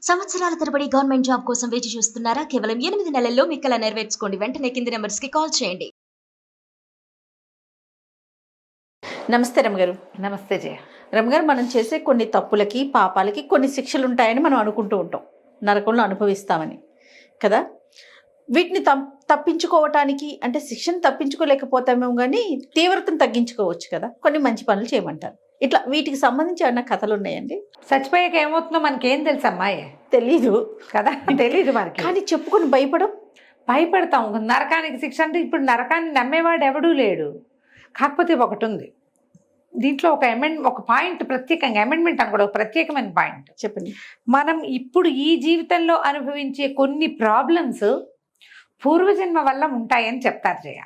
సంవత్సరాల తరబడి government job కోసం వేచి చూస్తున్నారా? కేవలం 8 నెలల్లో మీ కల నెరవేర్చుకోండి. వెంటనే కింది నంబర్స్‌కి కాల్ చేయండి. నమస్తే రమగారు. నమస్తే జయ. రమగారు, మనం చేసే కొన్ని తప్పులకి, పాపాలకి కొన్ని శిక్షలు ఉంటాయని మనం అనుకుంటూ ఉంటాం. నరకంలో అనుభవిస్తామని కదా. వీటిని తప్పించుకోవటానికి అంటే శిక్షను తప్పించుకోలేకపోతామేమో కానీ తీవ్రతను తగ్గించుకోవచ్చు కదా. కొన్ని మంచి పనులు చేయమంటారు. ఇట్లా వీటికి సంబంధించి ఏమన్నా కథలు ఉన్నాయండి? చచ్చిపోయాక ఏమవుతుందో మనకేం తెలుసు అమ్మాయి? తెలీదు కదా, తెలీదు మనకి. కానీ చెప్పుకొని భయపడతాం. నరకానికి శిక్ష అంటే ఇప్పుడు నరకాన్ని నమ్మేవాడు ఎవడూ లేడు. కాకపోతే ఒకటి ఉంది దీంట్లో, ఒక పాయింట్ ప్రత్యేకంగా అమెండ్మెంట్ అని కూడా ఒక ప్రత్యేకమైన పాయింట్ చెప్పండి. మనం ఇప్పుడు ఈ జీవితంలో అనుభవించే కొన్ని ప్రాబ్లమ్స్ పూర్వజన్మ వల్ల ఉంటాయని చెప్తారు జయ.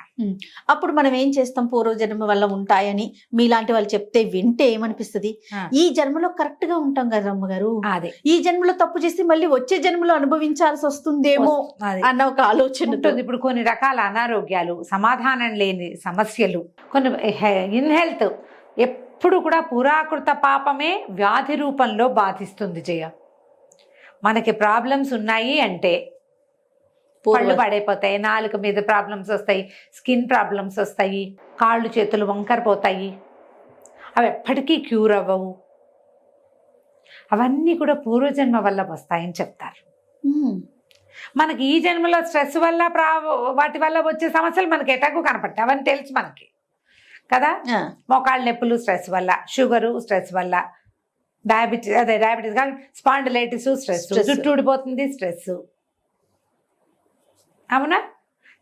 అప్పుడు మనం ఏం చేస్తాం? పూర్వజన్మ వల్ల ఉంటాయని మీలాంటి వాళ్ళు చెప్తే వింటే ఏమనిపిస్తుంది? ఈ జన్మలో కరెక్ట్ గా ఉంటాం కదా అమ్మగారు, అదే ఈ జన్మలో తప్పు చేసి మళ్ళీ వచ్చే జన్మలో అనుభవించాల్సి వస్తుందేమో అన్న ఒక ఆలోచన ఉంటుంది. ఇప్పుడు కొన్ని రకాల అనారోగ్యాలు, సమాధానం లేని సమస్యలు, కొన్ని ఇన్హెల్త్ ఎప్పుడు కూడా పురాకృత పాపమే వ్యాధి రూపంలో బాధిస్తుంది జయ. మనకి ప్రాబ్లమ్స్ ఉన్నాయి అంటే పళ్ళు పడైపోతాయి, నాలుక మీద ప్రాబ్లమ్స్ వస్తాయి, స్కిన్ ప్రాబ్లమ్స్ వస్తాయి, కాళ్ళు చేతులు వంకరపోతాయి, అవి ఎప్పటికీ క్యూర్ అవ్వవు. అవన్నీ కూడా పూర్వజన్మ వల్ల వస్తాయని చెప్తారు. మనకి ఈ జన్మలో స్ట్రెస్ వల్ల వాటి వల్ల వచ్చే సమస్యలు మనకి ఎటాకు కనపడతాయి, అవన్నీ తెలుసు మనకి కదా. మోకాళ్ళ నొప్పులు స్ట్రెస్ వల్ల, షుగరు స్ట్రెస్ వల్ల, డయాబెటీస్ కాదు స్పాండిలైటిస్ స్ట్రెస్, జుట్టు ఊడిపోతుంది స్ట్రెస్. అవునా?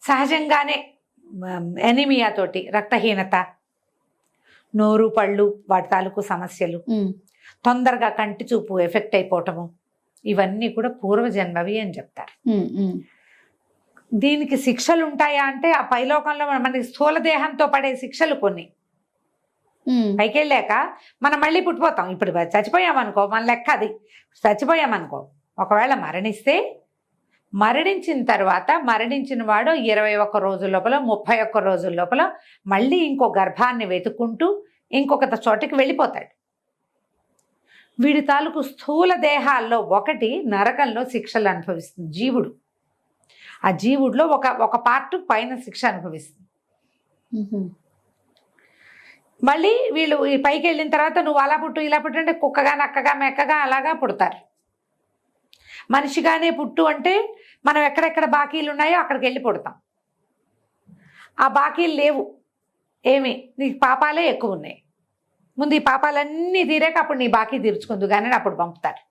సహజంగానే ఎనిమియా తోటి రక్తహీనత, నోరు పళ్ళు వాటి తాలూకు సమస్యలు, తొందరగా కంటి చూపు ఎఫెక్ట్ అయిపోవటము, ఇవన్నీ కూడా పూర్వజన్మవి అని చెప్తారు. దీనికి శిక్షలు ఉంటాయా అంటే ఆ పైలోకంలో మనకి స్థూల దేహంతో పడే శిక్షలు కొన్ని. పైకి వెళ్ళాక మనం మళ్ళీ పుట్టిపోతాం. ఇప్పుడు చచ్చిపోయామనుకో, మన లెక్క అది. చచ్చిపోయామనుకో, ఒకవేళ మరణించిన తర్వాత మరణించిన వాడు 21 రోజుల లోపల, 31 రోజుల లోపల మళ్ళీ ఇంకో గర్భాన్ని వెతుక్కుంటూ ఇంకొక చోటికి వెళ్ళిపోతాడు. వీడి తాలూకు స్థూల దేహాల్లో ఒకటి నరకంలో శిక్షలు అనుభవిస్తుంది జీవుడు. ఆ జీవుడిలో ఒక పార్ట్ పైన శిక్ష అనుభవిస్తుంది. మళ్ళీ వీళ్ళు ఈ పైకి వెళ్ళిన తర్వాత నువ్వు అలా పుట్టు ఇలా పుట్టు అంటే కుక్కగా నక్కగా మెక్కగా అలాగా పుడతారు. మనిషిగానే పుట్టు అంటే మనం ఎక్కడెక్కడ బాకీలు ఉన్నాయో అక్కడికి వెళ్ళి పుడతాం. ఆ బాకీలు లేవు ఏమి, నీకు పాపాలే ఎక్కువ ఉన్నాయి. ముందు ఈ పాపాలన్నీ తీరాక అప్పుడు నీ బాకీ తీర్చుకుందు కానీ అప్పుడు పంపుతారు.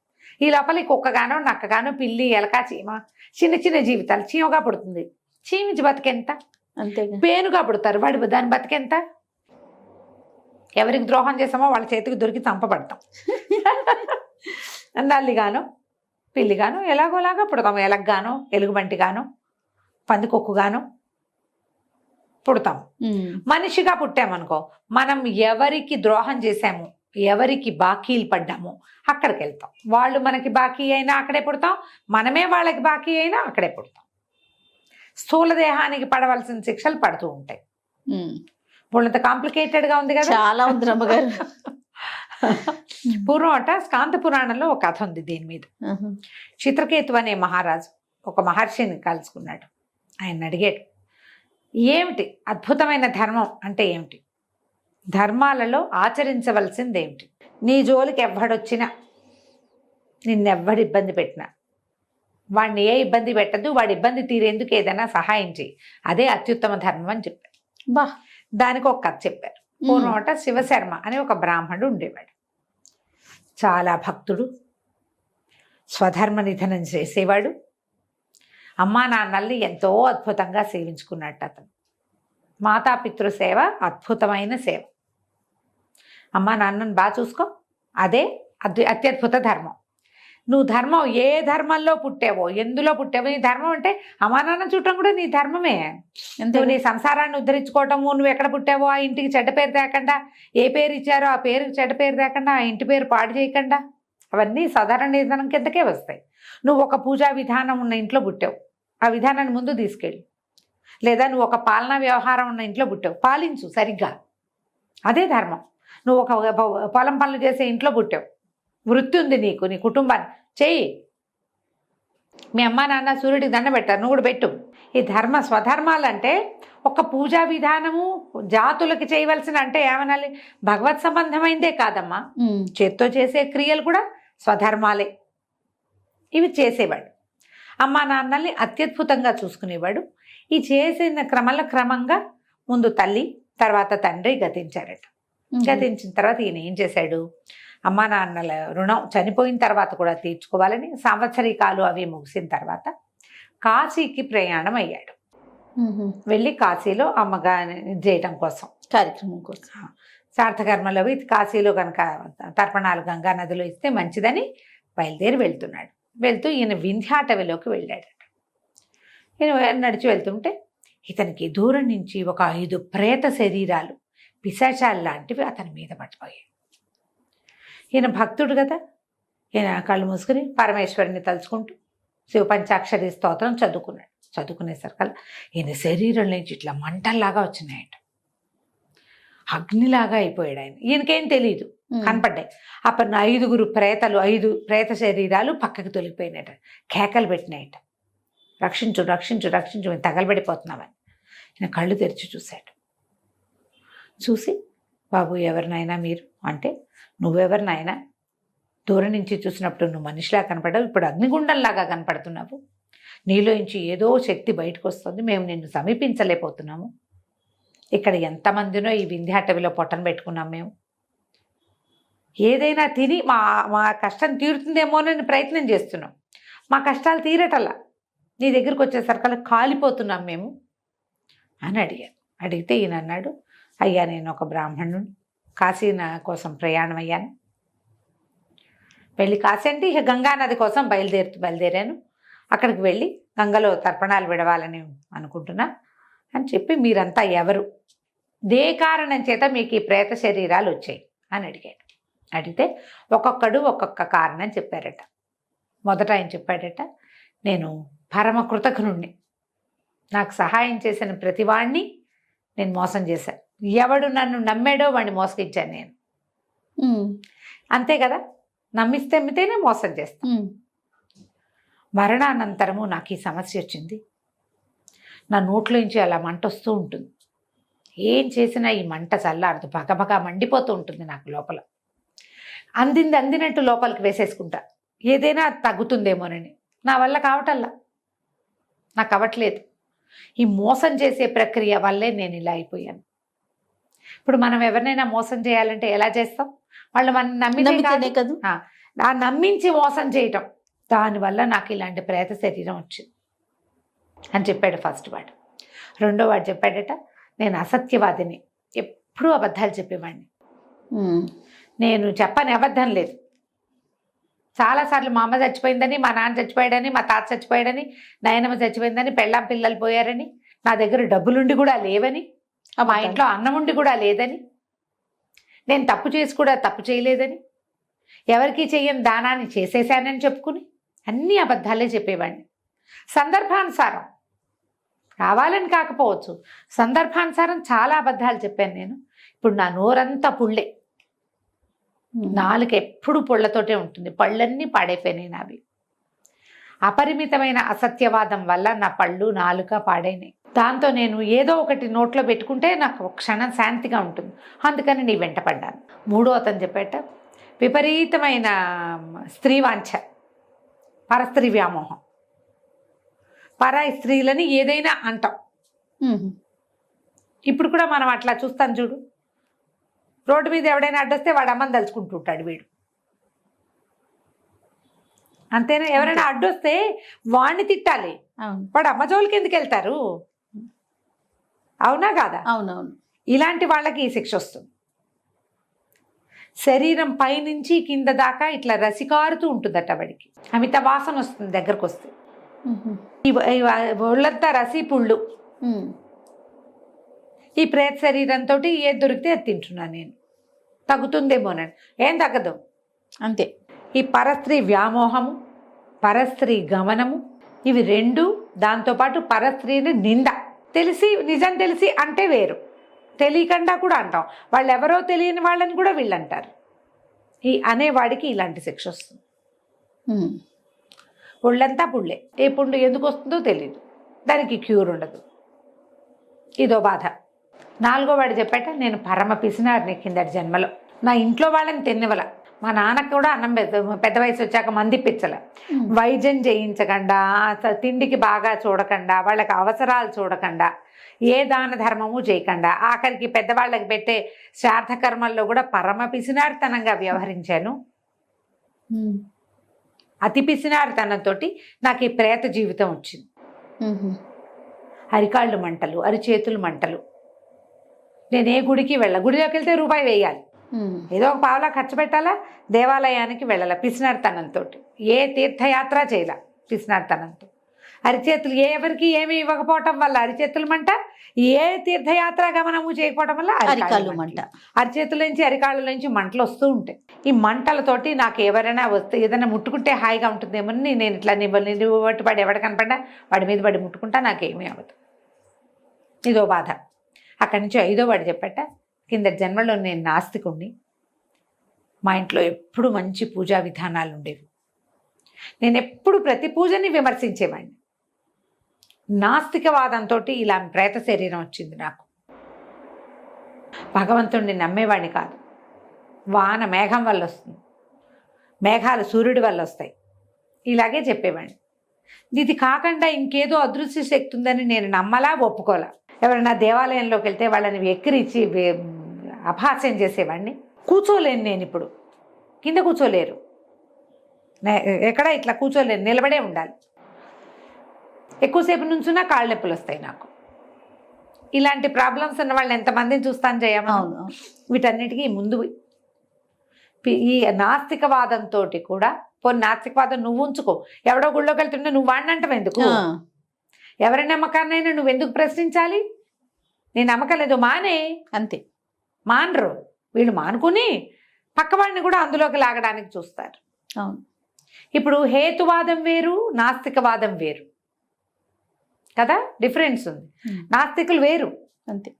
ఈ లోపల ఈ కుక్కగానో నక్కగానో పిల్లి ఎలక చీమ చిన్న చిన్న జీవితాలు. చీమగా పుడుతుంది, చీమించి బతికెంత, అంతే. పేనుగా పుడతారు, వాడి దాని బతికెంత. ఎవరికి ద్రోహం చేసామో వాళ్ళ చేతికి దొరికి చంపబడతాం. నల్లిగానో పిల్లిగాను ఎలాగోలాగా పుడతాము. ఎలగ్గానో ఎలుగుబంటిగానో పందికొక్కుగానో పుడతాము. మనిషిగా పుట్టామనుకో, మనం ఎవరికి ద్రోహం చేశాము, ఎవరికి బాకీలు పడ్డాము అక్కడికి వెళ్తాం. వాళ్ళు మనకి బాకీ అయినా అక్కడే పుడతాం, మనమే వాళ్ళకి బాకీ అయినా అక్కడే పుడతాం. స్థూల దేహానికి పడవలసిన శిక్షలు పడుతూ ఉంటాయి. వాళ్ళంత కాంప్లికేటెడ్గా ఉంది కదా. చాలా ఉంది రమ్మగారు. పూర్వం స్కాంత పురాణంలో ఒక కథ ఉంది దీని మీద. చిత్రకేతు అనే మహారాజు ఒక మహర్షిని కలుసుకున్నాడు. ఆయన అడిగాడు, ఏమిటి అద్భుతమైన ధర్మం అంటే ఏమిటి, ధర్మాలలో ఆచరించవలసింది ఏమిటి, నీ జోలికి ఎవ్వడొచ్చినా నిన్నెవ్వడు ఇబ్బంది పెట్టినా వాడిని ఏ ఇబ్బంది పెట్టద్దు, వాడి ఇబ్బంది తీరేందుకు ఏదైనా సహాయం చేయి, అదే అత్యుత్తమ ధర్మం అని చెప్పారు. దానికి ఒక కథ చెప్పారు. పూర్వం శివశర్మ అనే ఒక బ్రాహ్మణుడు ఉండేవాడు. చాలా భక్తుడు, స్వధర్మ నిధనం చేసేవాడు, అమ్మా నాన్నల్ని ఎంతో అద్భుతంగా సేవించుకున్నట్టు అతను. మాతాపితృ సేవ అద్భుతమైన సేవ. అమ్మా నాన్నని బాగా చూసుకో, అదే అత్యద్భుత ధర్మం. నువ్వు ధర్మం ఏ ధర్మంలో పుట్టావో, ఎందులో పుట్టావో, నీ ధర్మం అంటే అమ్మా నాన్న చూడటం కూడా నీ ధర్మమే. నువ్వు నీ సంసారాన్ని ఉద్ధరించుకోవటము, నువ్వు ఎక్కడ పుట్టావో ఆ ఇంటికి చెడ్డ పేరు తేకుండా, ఏ పేరు ఇచ్చారో ఆ పేరుకి చెడ్డ పేరు తేకుండా, ఆ ఇంటి పేరు పాడు చేయకుండా, అవన్నీ సాధారణ నిధనం కిందకే వస్తాయి. నువ్వు ఒక పూజా విధానం ఉన్న ఇంట్లో పుట్టావు, ఆ విధానాన్ని ముందు తీసుకెళ్ళి. లేదా నువ్వు ఒక పాలనా వ్యవహారం ఉన్న ఇంట్లో పుట్టావు, పాలించు సరిగ్గా, అదే ధర్మం. నువ్వు ఒక పొలం పనులు చేసే ఇంట్లో పుట్టావు, వృత్తి ఉంది నీకు, నీ కుటుంబాన్ని చెయ్యి, మీ అమ్మ నాన్న సూర్యుడికి దండ పెట్టారు, నువ్వు కూడా పెట్టు. ఈ స్వధర్మాలు అంటే ఒక పూజా విధానము జాతులకి చేయవలసిన అంటే ఏమనాలి, భగవత్ సంబంధమైందే కాదమ్మా, చేత్తో చేసే క్రియలు కూడా స్వధర్మాలే. ఇవి చేసేవాడు. అమ్మా నాన్నల్ని అత్యద్భుతంగా చూసుకునేవాడు. ఈ చేసిన క్రమంగా ముందు తల్లి తర్వాత తండ్రి గతించారట. గతించిన తర్వాత ఈయన ఏం చేశాడు, అమ్మా నాన్నల రుణం చనిపోయిన తర్వాత కూడా తీర్చుకోవాలని సంవత్సరీకాలు అవి ముగిసిన తర్వాత కాశీకి ప్రయాణం అయ్యాడు. వెళ్ళి కాశీలో అమ్మగా చేయటం కోసం, కార్యక్రమం కోసం, సార్థకర్మలో కాశీలో కనుక తర్పణాలు గంగా నదిలో ఇస్తే మంచిదని బయలుదేరి వెళ్తున్నాడు. వెళ్తూ ఈయన వింధ్యాటవిలోకి వెళ్ళాడట. ఈయన నడిచి వెళ్తుంటే ఇతనికి దూరం నుంచి ఒక 5 ప్రేత శరీరాలు, పిశాచాలు లాంటివి అతని మీద పడిపోయాయి. ఈయన భక్తుడు కదా, ఈయన కళ్ళు మూసుకుని పరమేశ్వరుని తలుచుకుంటూ శివపంచాక్షరి స్తోత్రం చదువుకున్నాడు. చదువుకునేసరికల్లా ఈయన శరీరం నుంచి ఇట్లా మంటల్లాగా వచ్చినాయట, అగ్నిలాగా అయిపోయాడు ఆయన. ఈయనకేం తెలియదు, కనపడ్డాయి. అప్పుడు 5 ప్రేతలు, 5 ప్రేత శరీరాలు పక్కకి తొలిగిపోయినాయట, కేకలు పెట్టినాయట, రక్షించు రక్షించు రక్షించు, మేము తగలబడిపోతున్నామని. ఈయన కళ్ళు తెరిచి చూశాడు. చూసి, బాబు ఎవరినైనా మీరు అంటే, నువ్వెవరినైనా, దూరం నుంచి చూసినప్పుడు నువ్వు మనిషిలా కనపడ్డావు, ఇప్పుడు అగ్నిగుండంలాగా కనపడుతున్నావు, నీలోంచి ఏదో శక్తి బయటకు వస్తుంది, మేము నిన్ను సమీపించలేకపోతున్నాము. ఇక్కడ ఎంతమందినో ఈ వింధ్యాటవిలో పొట్టను పెట్టుకున్నాం మేము, ఏదైనా తిని మా కష్టం తీరుతుందేమోనని ప్రయత్నం చేస్తున్నాం, మా కష్టాలు తీరటల్లా, నీ దగ్గరికి వచ్చేసరికల్లా కాలిపోతున్నాం మేము అని అడిగాను. అడిగితే ఈయన అన్నాడు, అయ్యా నేను ఒక బ్రాహ్మణుని, కాశీ కోసం ప్రయాణం అయ్యాను, వెళ్ళి కాశీ అంటే ఇక గంగానది కోసం బయలుదేరాను, అక్కడికి వెళ్ళి గంగలో తర్పణాలు విడవాలని అనుకుంటున్నా అని చెప్పి, మీరంతా ఎవరు, దే కారణం చేత మీకు ఈ ప్రేత శరీరాలు వచ్చాయి అని అడిగాడు. అడిగితే ఒక్కొక్కడు ఒక్కొక్క కారణం చెప్పారట. మొదట ఆయన చెప్పాడట, నేను పరమ కృతజ్ఞుణ్ణి, నాకు సహాయం చేసిన ప్రతివాణ్ణి నేను మోసం చేశాను, ఎవడు నన్ను నమ్మాడో వాడిని మోసగించాను నేను, అంతే కదా, నమ్మిస్తేనే మోసం చేస్తాను. మరణానంతరము నాకు ఈ సమస్య వచ్చింది, నా నోట్లోంచి అలా మంట వస్తూ ఉంటుంది, ఏం చేసినా ఈ మంట చల్లారదు, భగభగా మండిపోతూ ఉంటుంది నాకు లోపల, అందినట్టు లోపలికి వేసేసుకుంటా, ఏదైనా తగ్గుతుందేమోనని, నా వల్ల కావటల్లా, నాకు అవ్వట్లేదు, ఈ మోసం చేసే ప్రక్రియ వల్లే నేను ఇలా అయిపోయాను. ఇప్పుడు మనం ఎవరినైనా మోసం చేయాలంటే ఎలా చేస్తాం, వాళ్ళు మనం నమ్మితేనే కదా, నా నమ్మించి మోసం చేయటం, దానివల్ల నాకు ఇలాంటి ప్రేత శరీరం వచ్చింది అని చెప్పాడు ఫస్ట్ వాడు. రెండో వాడు చెప్పాడట, నేను అసత్యవాదిని, ఎప్పుడూ అబద్ధాలు చెప్పేవాడిని, నేను చెప్పని అబద్ధం లేదు, చాలాసార్లు మా అమ్మ చచ్చిపోయిందని, మా నాన్న చచ్చిపోయాడని, మా తాత చచ్చిపోయాడని, నాయనమ్మ చచ్చిపోయిందని, పెళ్ళాం పిల్లలు పోయారని, నా దగ్గర డబ్బులుండి కూడా లేవని, మా ఇంట్లో అన్నం ఉండి కూడా లేదని, నేను తప్పు చేసి కూడా తప్పు చేయలేదని, ఎవరికి చెయ్యని దానాన్ని చేసేసానని చెప్పుకుని అన్ని అబద్ధాలే చెప్పేవాడిని. సందర్భానుసారం, కావాలని కాకపోవచ్చు, సందర్భానుసారం చాలా అబద్ధాలు చెప్పాను నేను. ఇప్పుడు నా నోరంతా పుళ్ళే, నాలుక ఎప్పుడు పుళ్ళతోటే ఉంటుంది, పళ్ళన్నీ పాడైపోయినాయి నావి. అపరిమితమైన అసత్యవాదం వల్ల నా పళ్ళు నాలుక పాడైనాయి. దాంతో నేను ఏదో ఒకటి నోట్లో పెట్టుకుంటే నాకు ఒక క్షణం శాంతిగా ఉంటుంది, అందుకని నీ వెంట పడ్డాను. మూడో అతను చెప్పేట, విపరీతమైన స్త్రీవాంఛ, పరస్త్రీ వ్యామోహం, పరాయి స్త్రీలని ఏదైనా అంటాం. ఇప్పుడు కూడా మనం అట్లా చూస్తాం చూడు, రోడ్డు మీద ఎవడైనా అడ్డొస్తే వాడు అమ్మని తలుచుకుంటుంటాడు వీడు, అంతేనా? ఎవరైనా అడ్డొస్తే వాడిని తిట్టాలి, వాడు అమ్మ జోలికి ఎందుకు వెళ్తారు, అవునా కాదా? అవునవును. ఇలాంటి వాళ్ళకి ఈ శిక్ష వస్తుంది. శరీరం పైనుంచి కింద దాకా ఇట్లా రసికారుతూ ఉంటుందట వాడికి, అమిత వాసన వస్తుంది దగ్గరకు వస్తే, ఒళ్ళంతా రసి పుళ్ళు. ఈ ప్రేత శరీరంతో ఏది దొరికితే అది తింటున్నాను నేను, తగ్గుతుందేమోనండి, ఏం తగ్గదు అంతే. ఈ పరస్త్రీ వ్యామోహము, పరస్త్రీ గమనము, ఇవి రెండు, దాంతోపాటు పరస్త్రీని నింద, తెలిసి నిజం తెలిసి అంటే వేరు, తెలియకుండా కూడా అంటాం, వాళ్ళు ఎవరో తెలియని వాళ్ళని కూడా వీళ్ళు అంటారు. ఈ అనేవాడికి ఇలాంటి శిక్ష వస్తుంది. ఒళ్ళంతా పుళ్ళే. ఏ పుండు ఎందుకు వస్తుందో తెలియదు, దానికి క్యూర్ ఉండదు. ఇదో బాధ. 4వ వాడు చెప్పాట, నేను పరమ పిసినారిని కిందటి జన్మలో. నా ఇంట్లో వాళ్ళని తిన్నవల, మా నాన్నకు కూడా అన్నం పెద్ద వయసు వచ్చాక మందిపించల, వైద్యం చేయించకుండా, తిండికి బాగా చూడకుండా, వాళ్ళకి అవసరాలు చూడకుండా, ఏ దాన ధర్మము చేయకుండా, ఆఖరికి పెద్దవాళ్ళకి పెట్టే శ్రాద్ధ కర్మల్లో కూడా పరమ పిసినారితనంగా వ్యవహరించాను. అతి పిసినారితనంతో నాకు ఈ ప్రేత జీవితం వచ్చింది. అరికాళ్ళు మంటలు, అరిచేతులు మంటలు. నేను ఏ గుడికి గుడిలోకి వెళ్తే రూపాయి వేయాలి, ఏదో ఒక పావలా ఖర్చు పెట్టాలా, దేవాలయానికి వెళ్ళాల పిసినారితనంతో, ఏ తీర్థయాత్ర చేయాల పిసినారితనంతో, అరిచేతులు ఎవరికి ఏమి ఇవ్వకపోవటం వల్ల అరిచేతులు మంట, ఏ తీర్థయాత్ర గమనము చేయకపోవడం వల్ల అరికాళ్ళు మంట, అరిచేతుల నుంచి అరికాళ్ళ నుంచి మంటలు వస్తూ ఉంటాయి. ఈ మంటలతోటి నాకు ఎవరైనా వస్తే ఏదైనా ముట్టుకుంటే హాయిగా ఉంటుందేమని నేను ఇట్లా నివ్వట్టుపడి ఎవడ కనపడ్డా వాడి మీద పడి ముట్టుకుంటా, నాకేమీ అవ్వదు. ఇదో బాధ. అక్కడి నుంచి 5వ వాడు చెప్పట, కింద జన్మలో నేను నాస్తికుణ్ణి, మా ఇంట్లో ఎప్పుడు మంచి పూజా విధానాలు ఉండేవి, నేను ఎప్పుడు ప్రతి పూజని విమర్శించేవాడిని. నాస్తికవాదంతో ఇలా ప్రేత శరీరం వచ్చింది నాకు. భగవంతుడిని నమ్మేవాడిని కాదు. వాన మేఘం వల్ల వస్తుంది, మేఘాలు సూర్యుడి వల్ల వస్తాయి, ఇలాగే చెప్పేవాడిని. ఇది కాకుండా ఇంకేదో అదృశ్య శక్తి ఉందని నేను నమ్మలా, ఒప్పుకోలా. ఎవరైనా దేవాలయంలోకి వెళ్తే వాళ్ళని ఎక్కిరిచ్చి అపహాస్యం చేసేవాడిని. కూర్చోలేను నేను ఇప్పుడు, కింద కూర్చోలేరు, ఎక్కడ ఇట్లా కూర్చోలేను, నిలబడే ఉండాలి. ఎక్కువసేపు నుంచున్నా కాళ్ళ నొప్పులు వస్తాయి నాకు. ఇలాంటి ప్రాబ్లమ్స్ ఉన్న వాళ్ళని ఎంతమందిని చూస్తాను చేయమా. వీటన్నిటికీ ముందు ఈ నాస్తికవాదంతో కూడా, పోనీ నాస్తికవాదం నువ్వు ఉంచుకో, ఎవడో గుళ్ళోకి వెళ్తుంటే నువ్వు వాడిని అంటావు ఎందుకు? ఎవరి నమ్మకాన్నైనా నువ్వు ఎందుకు ప్రశ్నించాలి? నేను నమ్మకం లేదు మానే, అంతే. మానరు వీళ్ళు, మానుకుని పక్కవాడిని కూడా అందులోకి లాగడానికి చూస్తారు. అవును. ఇప్పుడు హేతువాదం వేరు, నాస్తికవాదం వేరు కదా, డిఫరెన్స్ ఉంది. నాస్తికులు వేరు, అంతే.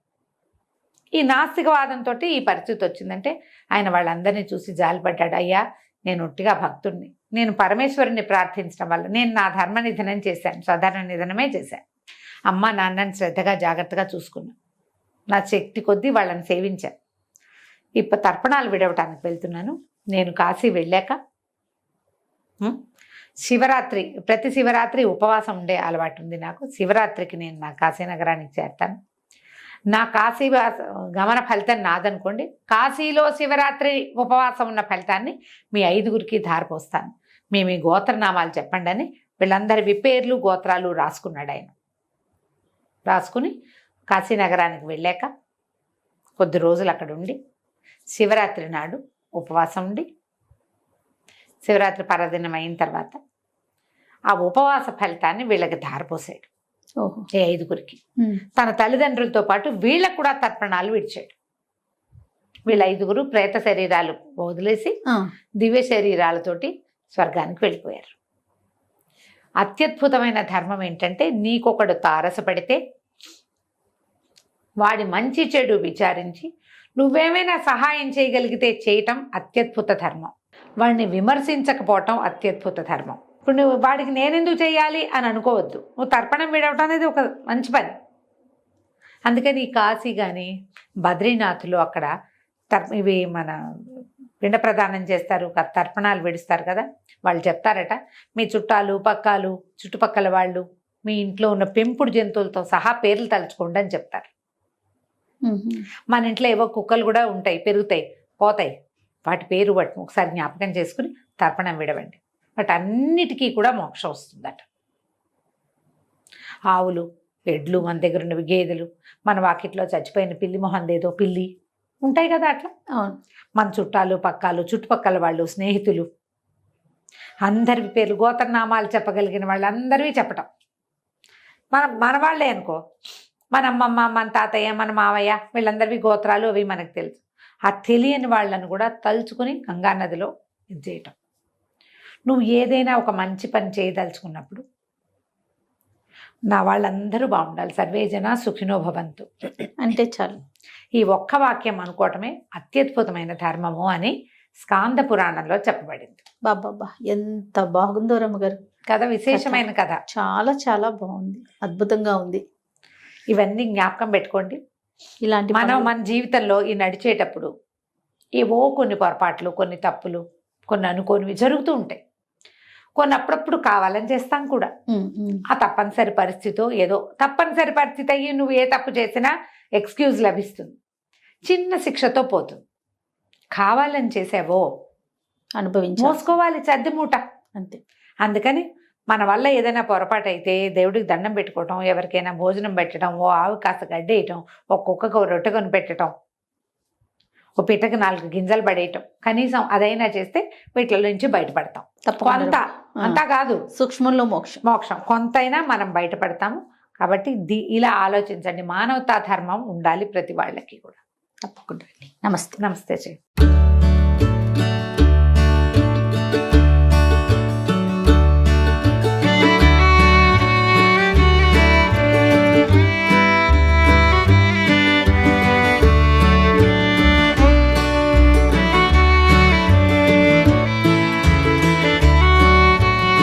ఈ నాస్తికవాదంతో ఈ పరిస్థితి వచ్చిందంటే ఆయన వాళ్ళందరినీ చూసి జాలిపడ్డాడు. అయ్యా, నేను ఒట్టిగా భక్తుడిని, నేను పరమేశ్వరుని ప్రార్థించడం వల్ల నేను నా ధర్మ నిధనం చేశాను, సాధారణ నిధనమే చేశాను. అమ్మ నాన్నని శ్రద్ధగా జాగ్రత్తగా చూసుకున్నాను, నా శక్తి కొద్దీ వాళ్ళని సేవించాను. ఇప్పుడు తర్పణాలు విడవటానికి వెళ్తున్నాను. నేను కాశీ వెళ్ళాక శివరాత్రి, ప్రతి శివరాత్రి ఉపవాసం ఉండే అలవాటు ఉంది నాకు. శివరాత్రికి నేను నా కాశీనగరానికి చేరుతాను. నా కాశీ గమన ఫలితం నాదనుకోండి, కాశీలో శివరాత్రి ఉపవాసం ఉన్న ఫలితాన్ని మీ 5గురికి ధారపోస్తాను. మీ గోత్రనామాలు చెప్పండి అని వీళ్ళందరి పేర్లు గోత్రాలు రాసుకున్నాడు ఆయన. రాసుకుని కాశీనగరానికి వెళ్ళాక కొద్ది రోజులు అక్కడ ఉండి శివరాత్రి నాడు ఉపవాసం ఉండి, శివరాత్రి పర్వదినం అయిన తర్వాత ఆ ఉపవాస ఫలితాన్ని వీళ్ళకి ధారపోసాడు. ఏ 5గురికి తన తల్లిదండ్రులతో పాటు వీళ్ళకు కూడా తర్పణాలు విడిచాడు. వీళ్ళ 5గురు ప్రేత శరీరాలు వదిలేసి దివ్య శరీరాలతోటి స్వర్గానికి వెళ్ళిపోయారు. అత్యద్భుతమైన ధర్మం ఏంటంటే, నీకొకడు తారసపడితే వాడి మంచి చెడు విచారించి నువ్వేమైనా సహాయం చేయగలిగితే చేయటం అత్యద్భుత ధర్మం. వాడిని విమర్శించకపోవటం అత్యద్భుత ధర్మం. ఇప్పుడు నువ్వు వాడికి నేనెందుకు చేయాలి అని అనుకోవద్దు. నువ్వు తర్పణం విడవటం అనేది ఒక మంచి పని. అందుకని ఈ కాశీ కానీ బద్రీనాథ్లో అక్కడ ఇవి మన పిండ ప్రదానం చేస్తారు, తర్పణాలు విడుస్తారు కదా, వాళ్ళు చెప్తారట, మీ చుట్టాలు పక్కాలు చుట్టుపక్కల వాళ్ళు మీ ఇంట్లో ఉన్న పెంపుడు జంతువులతో సహా పేర్లు తలుచుకోండి అని చెప్తారు. మన ఇంట్లో ఏవో కుక్కలు కూడా ఉంటాయి, పెరుగుతాయి, పోతాయి, వాటి పేరు వాటిని ఒకసారి జ్ఞాపకం చేసుకుని తర్పణం విడవండి. వాటి అన్నిటికీ కూడా మోక్షం వస్తుందట. ఆవులు, ఎడ్లు, మన దగ్గర ఉన్నవి గేదెలు, మన వాకిట్లో చచ్చిపోయిన పిల్లి మొహందేదో పిల్లి ఉంటాయి కదా, అట్లా మన చుట్టాలు పక్కాలు చుట్టుపక్కల వాళ్ళు స్నేహితులు అందరి పేర్లు గోత్రనామాలు చెప్పగలిగిన వాళ్ళందరివి చెప్పటం. మన వాళ్ళే అనుకో, మన అమ్మమ్మ, మన తాతయ్య, మన మావయ్య, వీళ్ళందరివి గోత్రాలు అవి మనకు తెలుసు. ఆ తెలియని వాళ్ళను కూడా తలుచుకుని గంగానదిలో ఇది చేయటం. నువ్వు ఏదైనా ఒక మంచి పని చేయదలుచుకున్నప్పుడు నా వాళ్ళందరూ బాగుండాలి, సర్వే జన సుఖినో భవంతు అంటే చాలు. ఈ ఒక్క వాక్యం అనుకోవటమే అత్యద్భుతమైన ధర్మము అని స్కాంద పురాణంలో చెప్పబడింది. బాబా ఎంత బాగుందో రమ్మగారు. కథ విశేషమైన కథ. చాలా చాలా బాగుంది, అద్భుతంగా ఉంది. ఇవన్నీ జ్ఞాపకం పెట్టుకోండి. ఇలాంటి మన జీవితంలో ఈ నడిచేటప్పుడు ఏవో కొన్ని పొరపాట్లు, కొన్ని తప్పులు, కొన్ని అనుకోనివి జరుగుతూ ఉంటాయి. కొన్ని అప్పుడప్పుడు కావాలని చేస్తాం కూడా. ఆ తప్పనిసరి పరిస్థితి ఏదో తప్పనిసరి పరిస్థితి అయ్యి నువ్వు ఏ తప్పు చేసినా ఎక్స్క్యూజ్ లభిస్తుంది, చిన్న శిక్షతో పోతుంది. కావాలని చేసావో మోసుకోవాలి సర్ది మూట అంతే. అందుకని మన వల్ల ఏదైనా పొరపాటు అయితే దేవుడికి దండం పెట్టుకోవటం, ఎవరికైనా భోజనం పెట్టడం, ఓ ఆవు కాస్త గడ్డేయటం, ఒక కుక్కకు రొట్టె కొని పెట్టడం, ఓ పిట్టకి 4 గింజలు పడేయటం, కనీసం అదైనా చేస్తే వీటిలో నుంచి బయటపడతాం. కొంత అంతా కాదు, సూక్ష్మంలో మోక్షం కొంతైనా మనం బయటపడతాము. కాబట్టి ఇలా ఆలోచించండి. మానవతా ధర్మం ఉండాలి ప్రతి వాళ్ళకి కూడా. తప్పకుండా. నమస్తే. నమస్తే.